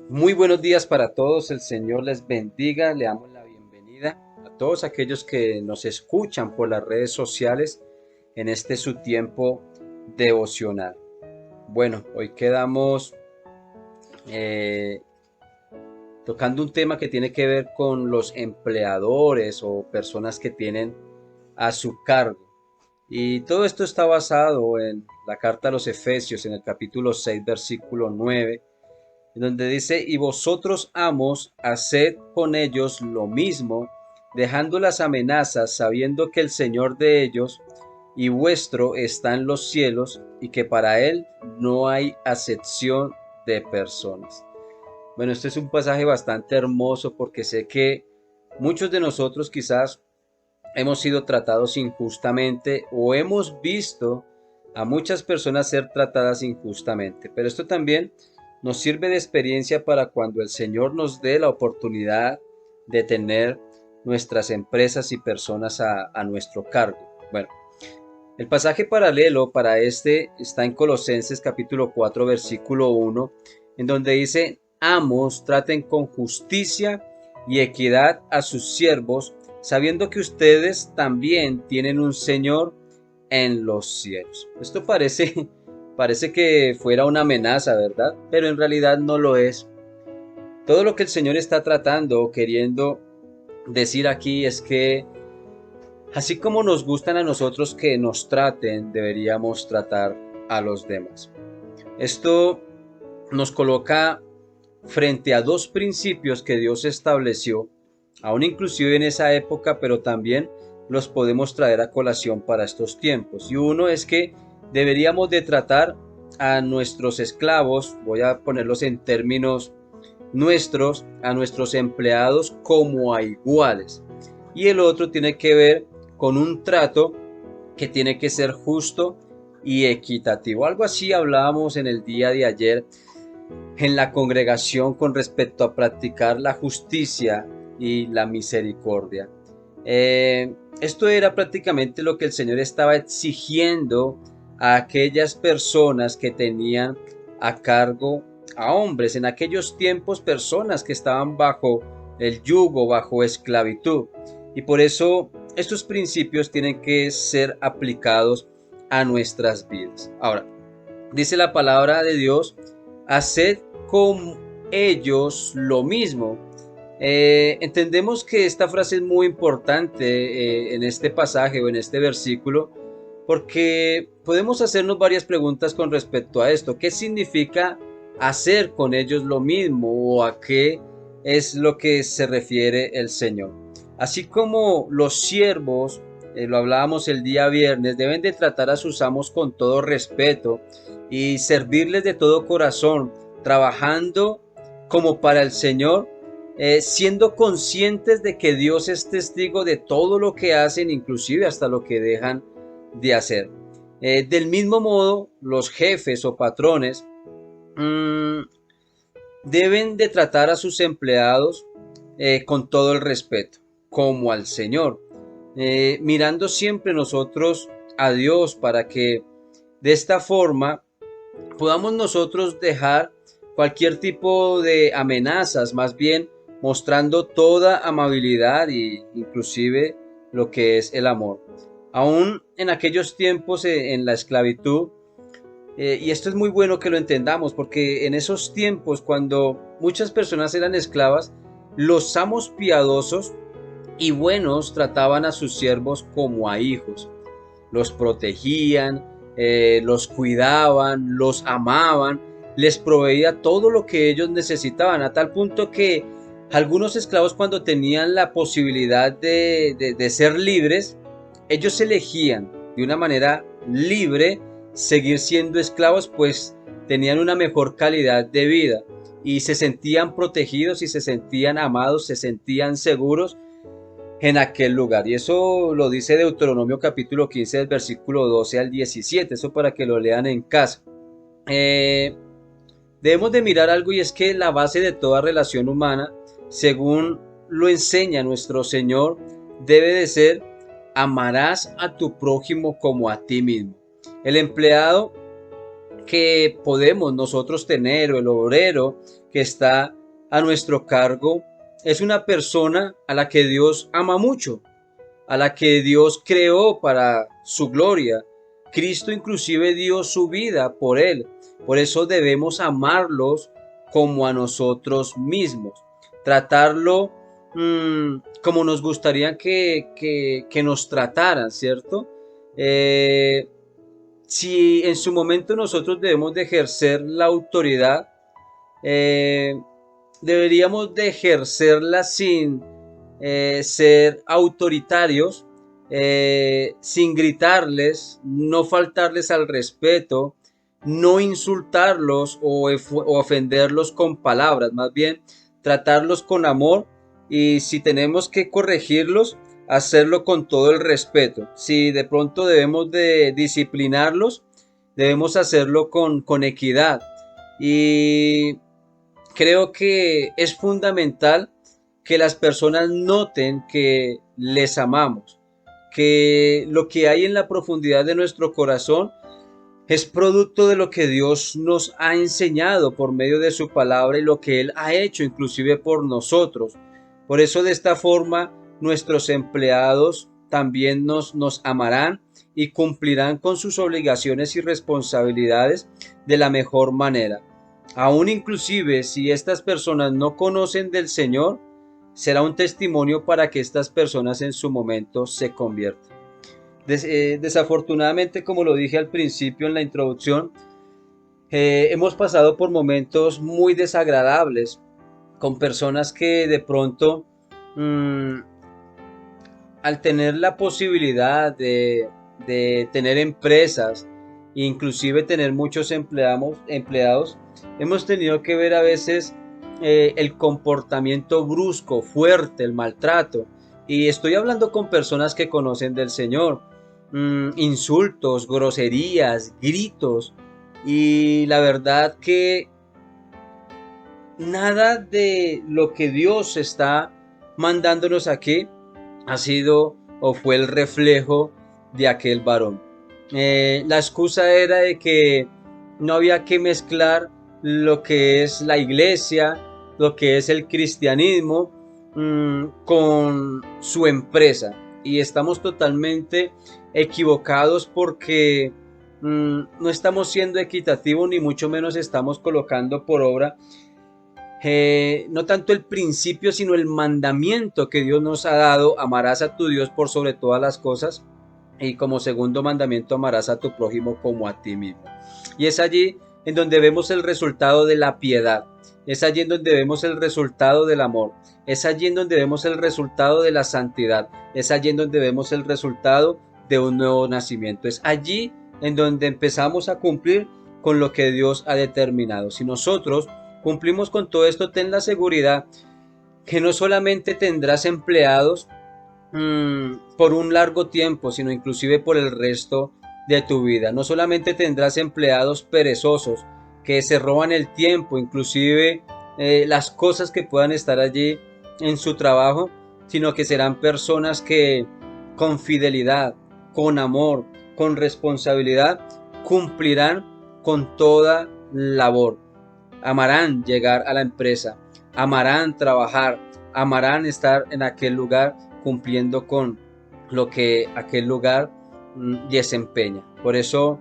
Muy buenos días para todos, el Señor les bendiga, le damos la bienvenida a todos aquellos que nos escuchan por las redes sociales en este su tiempo devocional. Bueno, hoy quedamos eh, tocando un tema que tiene que ver con los empleadores o personas que tienen a su cargo. Y todo esto está basado en la carta a los Efesios, en el capítulo 6, versículo 9, en donde dice, y vosotros amos, haced con ellos lo mismo, dejando las amenazas, sabiendo que el Señor de ellos y vuestro está en los cielos, y que para él no hay acepción de personas. Bueno, este es un pasaje bastante hermoso porque sé que muchos de nosotros quizás hemos sido tratados injustamente o hemos visto a muchas personas ser tratadas injustamente. Pero esto también nos sirve de experiencia para cuando el Señor nos dé la oportunidad de tener nuestras empresas y personas a nuestro cargo. Bueno, el pasaje paralelo para este está en Colosenses capítulo 4 versículo 1, en donde dice, amos, traten con justicia y equidad a sus siervos, sabiendo que ustedes también tienen un Señor en los cielos. Esto parece que fuera una amenaza, ¿verdad? Pero en realidad no lo es. Todo lo que el Señor está tratando o queriendo decir aquí es que así como nos gustan a nosotros que nos traten, deberíamos tratar a los demás. Esto nos coloca frente a dos principios que Dios estableció, aún inclusive en esa época, pero también los podemos traer a colación para estos tiempos. Y uno es que deberíamos de tratar a nuestros esclavos, voy a ponerlos en términos nuestros, a nuestros empleados como a iguales. Y el otro tiene que ver con un trato que tiene que ser justo y equitativo. Algo así hablábamos en el día de ayer en la congregación con respecto a practicar la justicia y la misericordia. Esto era prácticamente lo que el Señor estaba exigiendo a aquellas personas que tenían a cargo a hombres. En aquellos tiempos, personas que estaban bajo el yugo, bajo esclavitud. Y por eso estos principios tienen que ser aplicados a nuestras vidas. Ahora, dice la palabra de Dios, haced con ellos lo mismo. Entendemos que esta frase es muy importante en este pasaje o en este versículo porque podemos hacernos varias preguntas con respecto a esto. ¿Qué significa hacer con ellos lo mismo o a qué es lo que se refiere el Señor? Así como los siervos, lo hablábamos el día viernes, deben de tratar a sus amos con todo respeto y servirles de todo corazón, trabajando como para el Señor, siendo conscientes de que Dios es testigo de todo lo que hacen, inclusive hasta lo que dejan de hacer. Del mismo modo, los jefes o patrones mmm, deben de tratar a sus empleados con todo el respeto, como al Señor, mirando siempre nosotros a Dios para que de esta forma podamos nosotros dejar cualquier tipo de amenazas, más bien mostrando toda amabilidad e inclusive lo que es el amor. Aún en aquellos tiempos en la esclavitud, y esto es muy bueno que lo entendamos, porque en esos tiempos cuando muchas personas eran esclavas, los amos piadosos y buenos trataban a sus siervos como a hijos, los protegían, los cuidaban, los amaban, les proveía todo lo que ellos necesitaban, a tal punto que algunos esclavos cuando tenían la posibilidad de ser libres, ellos elegían de una manera libre seguir siendo esclavos, pues tenían una mejor calidad de vida y se sentían protegidos y se sentían amados, se sentían seguros en aquel lugar. Y eso lo dice Deuteronomio capítulo 15 del versículo 12 al 17, eso para que lo lean en casa. Eh, Debemos de mirar algo y es que la base de toda relación humana, según lo enseña nuestro Señor, debe de ser amarás a tu prójimo como a ti mismo. El empleado que podemos nosotros tener, o el obrero que está a nuestro cargo, es una persona a la que Dios ama mucho, a la que Dios creó para su gloria. Cristo inclusive dio su vida por él. Por eso debemos amarlos como a nosotros mismos. Tratarlo como nos gustaría que nos trataran, ¿cierto? Si en su momento nosotros debemos de ejercer la autoridad, eh, deberíamos de ejercerla sin ser autoritarios, sin gritarles, no faltarles al respeto, no insultarlos o ofenderlos con palabras, más bien tratarlos con amor, y si tenemos que corregirlos, hacerlo con todo el respeto. Si de pronto debemos de disciplinarlos, debemos hacerlo con equidad. Y creo que es fundamental que las personas noten que les amamos, que lo que hay en la profundidad de nuestro corazón es producto de lo que Dios nos ha enseñado por medio de su palabra y lo que Él ha hecho inclusive por nosotros. Por eso de esta forma nuestros empleados también nos amarán y cumplirán con sus obligaciones y responsabilidades de la mejor manera. Aún inclusive si estas personas no conocen del Señor, será un testimonio para que estas personas en su momento se conviertan. Desafortunadamente, como lo dije al principio en la introducción, hemos pasado por momentos muy desagradables con personas que de pronto, mmm, al tener la posibilidad de tener empresas, inclusive tener muchos empleados, hemos tenido que ver a veces el comportamiento brusco, fuerte, el maltrato. Y estoy hablando con personas que conocen del Señor. Insultos, groserías, gritos. Y la verdad que nada de lo que Dios está mandándonos aquí ha sido o fue el reflejo de aquel varón. La excusa era de que no había que mezclar lo que es la iglesia, lo que es el cristianismo, con su empresa. Y estamos totalmente equivocados porque no estamos siendo equitativos, ni mucho menos estamos colocando por obra no tanto el principio, sino el mandamiento que Dios nos ha dado: amarás a tu Dios por sobre todas las cosas, y como segundo mandamiento, amarás a tu prójimo como a ti mismo. Y es allí en donde vemos el resultado de la piedad, es allí en donde vemos el resultado del amor, es allí en donde vemos el resultado de la santidad, es allí en donde vemos el resultado de un nuevo nacimiento, es allí en donde empezamos a cumplir con lo que Dios ha determinado. Si nosotros cumplimos con todo esto, ten la seguridad que no solamente tendrás empleados por un largo tiempo, sino inclusive por el resto de tu vida. No solamente tendrás empleados perezosos que se roban el tiempo, inclusive las cosas que puedan estar allí en su trabajo, sino que serán personas que con fidelidad, con amor, con responsabilidad, cumplirán con toda labor. Amarán llegar a la empresa, amarán trabajar, amarán estar en aquel lugar cumpliendo con lo que aquel lugar desempeña. Por eso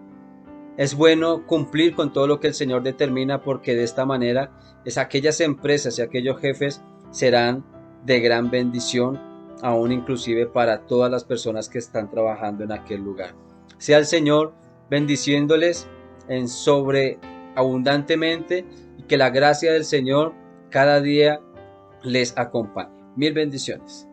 es bueno cumplir con todo lo que el Señor determina, porque de esta manera aquellas empresas y aquellos jefes serán de gran bendición, aún inclusive para todas las personas que están trabajando en aquel lugar. Sea el Señor bendiciéndoles en sobreabundantemente, y que la gracia del Señor cada día les acompañe. Mil bendiciones.